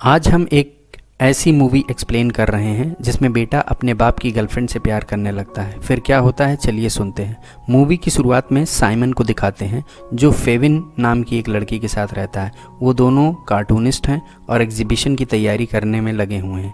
आज हम एक ऐसी मूवी एक्सप्लेन कर रहे हैं जिसमें बेटा अपने बाप की गर्लफ्रेंड से प्यार करने लगता है। फिर क्या होता है, चलिए सुनते हैं। मूवी की शुरुआत में साइमन को दिखाते हैं जो फेविन नाम की एक लड़की के साथ रहता है। वो दोनों कार्टूनिस्ट हैं और एग्जीबिशन की तैयारी करने में लगे हुए हैं।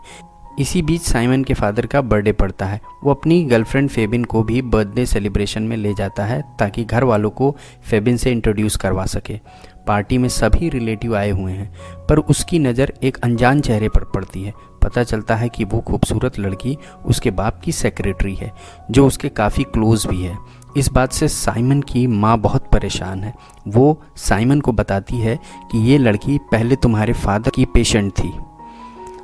इसी बीच साइमन के फादर का बर्थडे पड़ता है। वो अपनी गर्लफ्रेंड फेबिन को भी बर्थडे सेलिब्रेशन में ले जाता है ताकि घर वालों को फेबिन से इंट्रोड्यूस करवा सके। पार्टी में सभी रिलेटिव आए हुए हैं, पर उसकी नज़र एक अनजान चेहरे पर पड़ती है। पता चलता है कि वो खूबसूरत लड़की उसके बाप की सेक्रेटरी है, जो उसके काफ़ी क्लोज भी है। इस बात से साइमन की माँ बहुत परेशान है। वो साइमन को बताती है कि ये लड़की पहले तुम्हारे फादर की पेशेंट थी।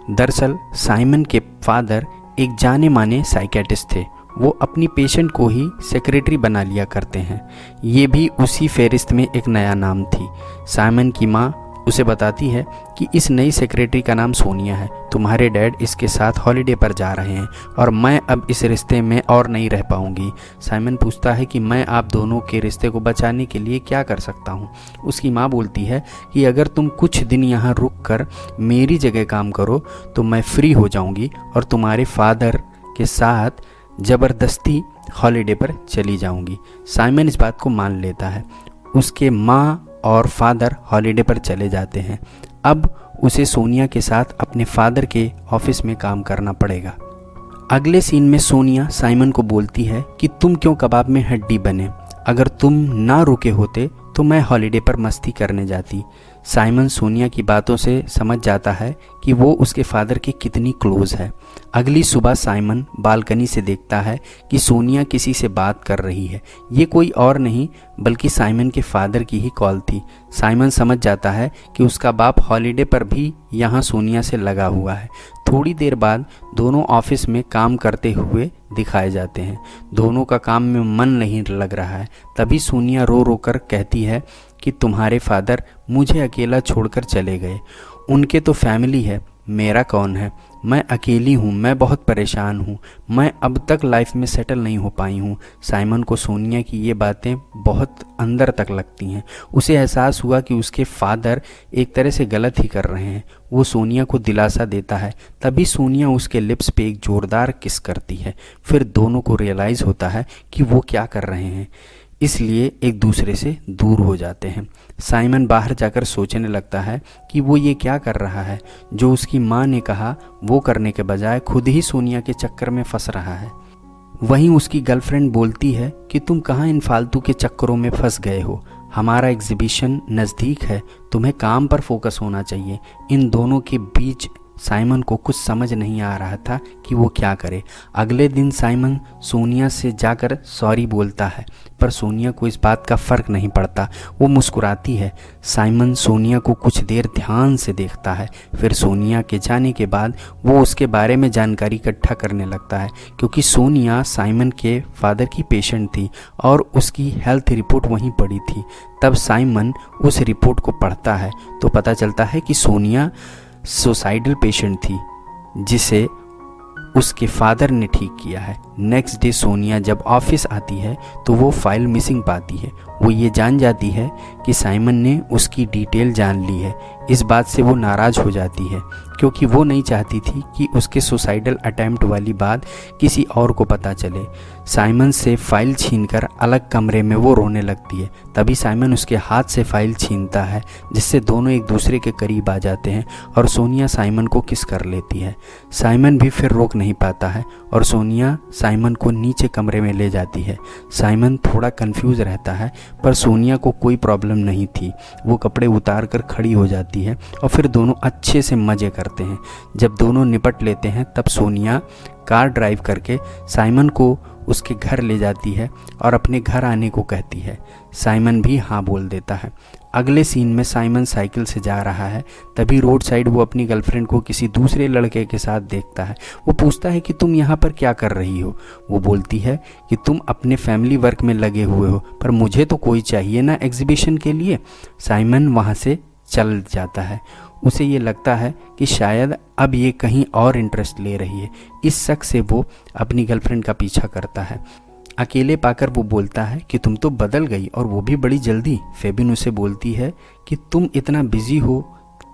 दरअसल साइमन के फादर एक जाने माने साइकेट्रिस्ट थे। वो अपनी पेशेंट को ही सेक्रेटरी बना लिया करते हैं। ये भी उसी फहरिस्त में एक नया नाम थी। साइमन की माँ उसे बताती है कि इस नई सेक्रेटरी का नाम सोनिया है। तुम्हारे डैड इसके साथ हॉलिडे पर जा रहे हैं और मैं अब इस रिश्ते में और नहीं रह पाऊंगी। साइमन पूछता है कि मैं आप दोनों के रिश्ते को बचाने के लिए क्या कर सकता हूँ। उसकी माँ बोलती है कि अगर तुम कुछ दिन यहाँ रुक कर मेरी जगह काम करो तो मैं फ्री हो जाऊँगी और तुम्हारे फादर के साथ ज़बरदस्ती हॉलिडे पर चली जाऊँगी। साइमन इस बात को मान लेता है। उसके माँ और फादर हॉलिडे पर चले जाते हैं। अब उसे सोनिया के साथ अपने फादर के ऑफिस में काम करना पड़ेगा। अगले सीन में सोनिया साइमन को बोलती है कि तुम क्यों कबाब में हड्डी बने, अगर तुम ना रुके होते तो मैं हॉलिडे पर मस्ती करने जाती। साइमन सोनिया की बातों से समझ जाता है कि वो उसके फादर की कितनी क्लोज है। अगली सुबह साइमन बालकनी से देखता है कि सोनिया किसी से बात कर रही है। ये कोई और नहीं बल्कि साइमन के फादर की ही कॉल थी। साइमन समझ जाता है कि उसका बाप हॉलिडे पर भी यहाँ सोनिया से लगा हुआ है। थोड़ी देर बाद दोनों ऑफिस में काम करते हुए दिखाए जाते हैं। दोनों का काम में मन नहीं लग रहा है। तभी सोनिया रो रो कर कहती है कि तुम्हारे फादर मुझे अकेला छोड़कर चले गए। उनके तो फैमिली है, मेरा कौन है। मैं अकेली हूँ, मैं बहुत परेशान हूँ। मैं अब तक लाइफ में सेटल नहीं हो पाई हूँ। साइमन को सोनिया की ये बातें बहुत अंदर तक लगती हैं। उसे एहसास हुआ कि उसके फादर एक तरह से गलत ही कर रहे हैं। वो सोनिया को दिलासा देता है। तभी सोनिया उसके लिप्स पे एक ज़ोरदार किस करती है। फिर दोनों को रियलाइज़ होता है कि वो क्या कर रहे हैं, इसलिए एक दूसरे से दूर हो जाते हैं। साइमन बाहर जाकर सोचने लगता है कि वो ये क्या कर रहा है। जो उसकी माँ ने कहा वो करने के बजाय खुद ही सोनिया के चक्कर में फंस रहा है। वहीं उसकी गर्लफ्रेंड बोलती है कि तुम कहाँ इन फालतू के चक्करों में फंस गए हो, हमारा एग्जीबिशन नज़दीक है, तुम्हें काम पर फोकस होना चाहिए। इन दोनों के बीच साइमन को कुछ समझ नहीं आ रहा था कि वो क्या करे। अगले दिन साइमन सोनिया से जाकर सॉरी बोलता है, पर सोनिया को इस बात का फ़र्क नहीं पड़ता। वो मुस्कुराती है। साइमन सोनिया को कुछ देर ध्यान से देखता है। फिर सोनिया के जाने के बाद वो उसके बारे में जानकारी इकट्ठा करने लगता है, क्योंकि सोनिया साइमन के फादर की पेशेंट थी और उसकी हेल्थ रिपोर्ट वहीं पड़ी थी। तब साइमन उस रिपोर्ट को पढ़ता है तो पता चलता है कि सोनिया सुसाइडल पेशेंट थी, जिसे उसके फादर ने ठीक किया है। नेक्स्ट डे सोनिया जब ऑफिस आती है तो वो फाइल मिसिंग पाती है। वो ये जान जाती है कि साइमन ने उसकी डिटेल जान ली है। इस बात से वो नाराज़ हो जाती है, क्योंकि वो नहीं चाहती थी कि उसके सुसाइडल अटेम्प्ट वाली बात किसी और को पता चले। साइमन से फाइल छीनकर अलग कमरे में वो रोने लगती है। तभी साइमन उसके हाथ से फाइल छीनता है, जिससे दोनों एक दूसरे के करीब आ जाते हैं और सोनिया साइमन को किस कर लेती है। साइमन भी फिर रोक नहीं पाता है और सोनिया साइमन को नीचे कमरे में ले जाती है। साइमन थोड़ा कंफ्यूज रहता है, पर सोनिया को कोई प्रॉब्लम नहीं थी। वो कपड़े उतार कर खड़ी हो जाती है और फिर दोनों अच्छे से मज़े करते हैं। जब दोनों निपट लेते हैं तब सोनिया कार ड्राइव करके साइमन को उसके घर ले जाती है और अपने घर आने को कहती है। साइमन भी हाँ बोल देता है। अगले सीन में साइमन साइकिल से जा रहा है। तभी रोड साइड वो अपनी गर्लफ्रेंड को किसी दूसरे लड़के के साथ देखता है। वो पूछता है कि तुम यहाँ पर क्या कर रही हो। वो बोलती है कि तुम अपने फैमिली वर्क में लगे हुए हो, पर मुझे तो कोई चाहिए ना एग्जीबिशन के लिए। साइमन वहाँ से चल जाता है। उसे ये लगता है कि शायद अब ये कहीं और इंटरेस्ट ले रही है। इस शक से वो अपनी गर्लफ्रेंड का पीछा करता है। अकेले पाकर वो बोलता है कि तुम तो बदल गई, और वो भी बड़ी जल्दी। फेबिन उसे बोलती है कि तुम इतना बिजी हो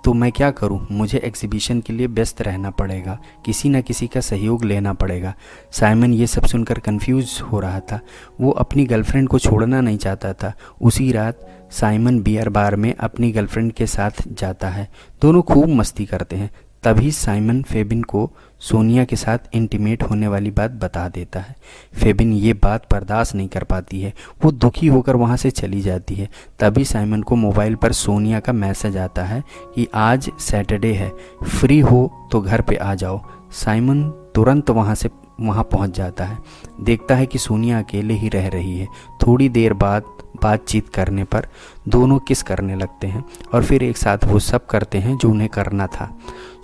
तो मैं क्या करूं? मुझे एग्जीबिशन के लिए व्यस्त रहना पड़ेगा, किसी न किसी का सहयोग लेना पड़ेगा। साइमन ये सब सुनकर कंफ्यूज हो रहा था। वो अपनी गर्लफ्रेंड को छोड़ना नहीं चाहता था। उसी रात साइमन बियर बार में अपनी गर्लफ्रेंड के साथ जाता है। दोनों खूब मस्ती करते हैं। तभी साइमन फेबिन को सोनिया के साथ इंटीमेट होने वाली बात बता देता है। फेबिन ये बात बर्दाश्त नहीं कर पाती है। वो दुखी होकर वहाँ से चली जाती है। तभी साइमन को मोबाइल पर सोनिया का मैसेज आता है कि आज सैटरडे है, फ्री हो तो घर पे आ जाओ। साइमन तुरंत वहाँ पहुँच जाता है। देखता है कि सोनिया अकेले ही रह रही है। थोड़ी देर बाद बातचीत करने पर दोनों किस करने लगते हैं और फिर एक साथ वो सब करते हैं जो उन्हें करना था।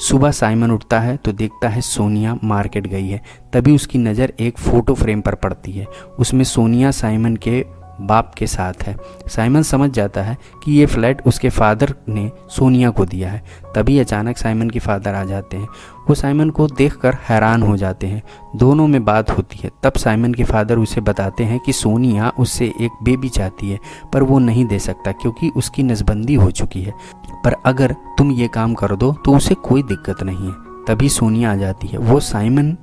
सुबह साइमन उठता है तो देखता है सोनिया मार्केट गई है। तभी उसकी नज़र एक फ़ोटो फ्रेम पर पड़ती है। उसमें सोनिया साइमन के बाप के साथ है। साइमन समझ जाता है कि ये फ्लैट उसके फादर ने सोनिया को दिया है। तभी अचानक साइमन के फादर आ जाते हैं। वो साइमन को देखकर हैरान हो जाते हैं। दोनों में बात होती है। तब साइमन के फादर उसे बताते हैं कि सोनिया उससे एक बेबी चाहती है, पर वो नहीं दे सकता क्योंकि उसकी नसबंदी हो चुकी है। पर अगर तुम ये काम कर दो तो उसे कोई दिक्कत नहीं है। तभी सोनिया आ जाती है। वो साइमन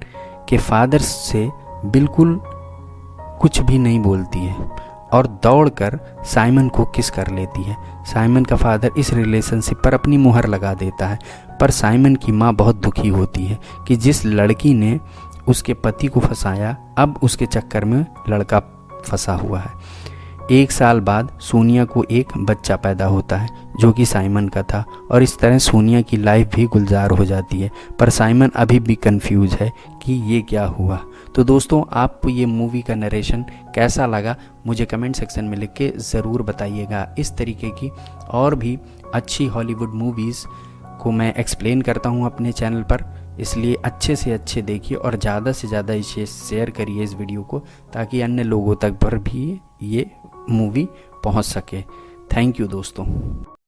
के फादर से बिल्कुल कुछ भी नहीं बोलती है और दौड़कर साइमन को किस कर लेती है। साइमन का फादर इस रिलेशनशिप पर अपनी मुहर लगा देता है। पर साइमन की माँ बहुत दुखी होती है कि जिस लड़की ने उसके पति को फंसाया, अब उसके चक्कर में लड़का फंसा हुआ है। 1 साल बाद सोनिया को एक बच्चा पैदा होता है जो कि साइमन का था और इस तरह सोनिया की लाइफ भी गुलजार हो जाती है। पर साइमन अभी भी कंफ्यूज है कि ये क्या हुआ। तो दोस्तों, आपको ये मूवी का नरेशन कैसा लगा मुझे कमेंट सेक्शन में लिख के ज़रूर बताइएगा। इस तरीके की और भी अच्छी हॉलीवुड मूवीज़ को मैं एक्सप्लेन करता हूँ अपने चैनल पर, इसलिए अच्छे से अच्छे देखिए और ज़्यादा से ज़्यादा इसे शेयर करिए इस वीडियो को, ताकि अन्य लोगों तक पर भी ये मूवी पहुँच सके। थैंक यू दोस्तों।